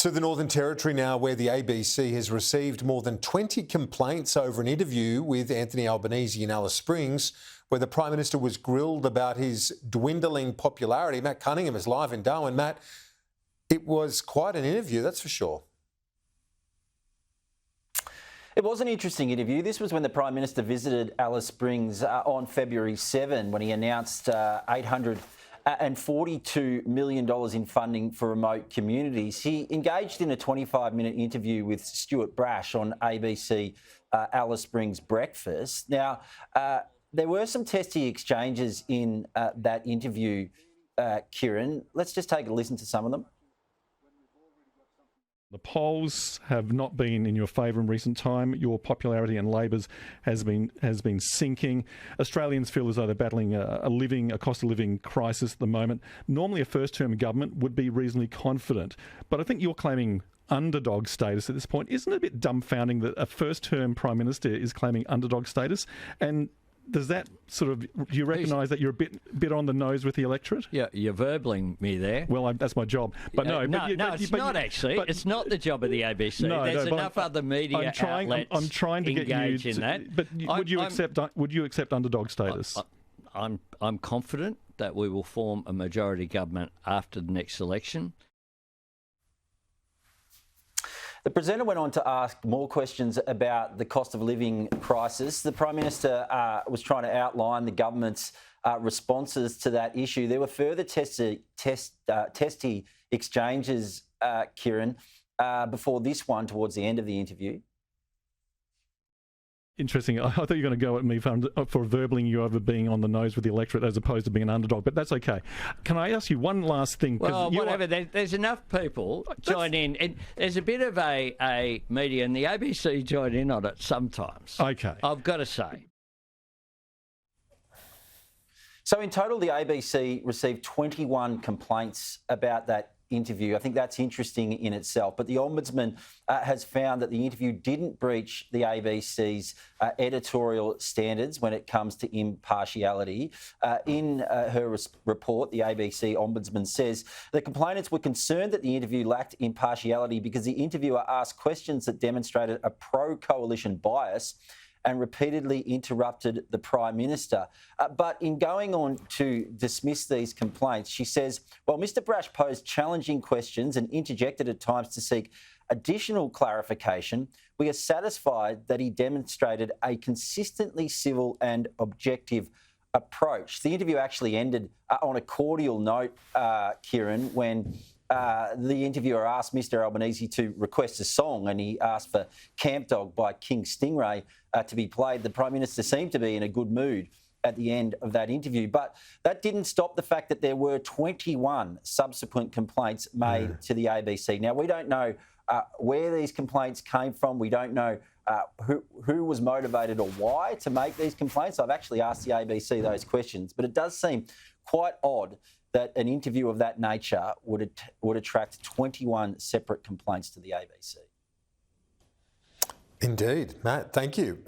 To the Northern Territory now, where the ABC has received more than 20 complaints over an interview with Anthony Albanese in Alice Springs, where the Prime Minister was grilled about his dwindling popularity. Matt Cunningham is live in Darwin. Matt, it was quite an interview, that's for sure. It was an interesting interview. This was when the Prime Minister visited Alice Springs on February 7, when he announced $842 million in funding for remote communities. He engaged in a 25-minute interview with Stewart Brash on ABC Alice Springs Breakfast. Now, there were some testy exchanges in that interview, Kieran. Let's just take a listen to some of them. The polls have not been in your favour in recent time. Your popularity and Labor's has been sinking. Australians feel as though they're battling a cost of living crisis at the moment. Normally, a first-term government would be reasonably confident, but I think you're claiming underdog status at this point. Isn't it a bit dumbfounding that a first-term Prime Minister is claiming underdog status? And does that do you recognise that you're a bit on the nose with the electorate? Yeah, you're verbling me there. Well, that's my job. But it's not actually. It's not the job of the ABC. There's enough other media outlets I'm trying to get you in that. But would you accept underdog status? I'm confident that we will form a majority government after the next election. The presenter went on to ask more questions about the cost of living crisis. The Prime Minister was trying to outline the government's responses to that issue. There were further testy exchanges, Kieran, before this one towards the end of the interview. Interesting. I thought you were going to go at me for verbling you over being on the nose with the electorate as opposed to being an underdog, but that's okay. Can I ask you one last thing? Well, whatever. There's enough people join in. And there's a bit of a media, and the ABC join in on it sometimes. Okay. I've got to say. So in total, the ABC received 21 complaints about that interview. I think that's interesting in itself. But the Ombudsman has found that the interview didn't breach the ABC's editorial standards when it comes to impartiality. In her report, the ABC Ombudsman says the complainants were concerned that the interview lacked impartiality because the interviewer asked questions that demonstrated a pro-coalition bias and repeatedly interrupted the Prime Minister. But in going on to dismiss these complaints, she says, while Mr Brash posed challenging questions and interjected at times to seek additional clarification, we are satisfied that he demonstrated a consistently civil and objective approach. The interview actually ended on a cordial note, Kieran, when the interviewer asked Mr Albanese to request a song, and he asked for Camp Dog by King Stingray to be played. The Prime Minister seemed to be in a good mood at the end of that interview. But that didn't stop the fact that there were 21 subsequent complaints made to the ABC. Now, we don't know where these complaints came from. We don't know who was motivated or why to make these complaints. I've actually asked the ABC those questions, but it does seem quite odd that an interview of that nature would attract 21 separate complaints to the ABC. Indeed. Matt, thank you.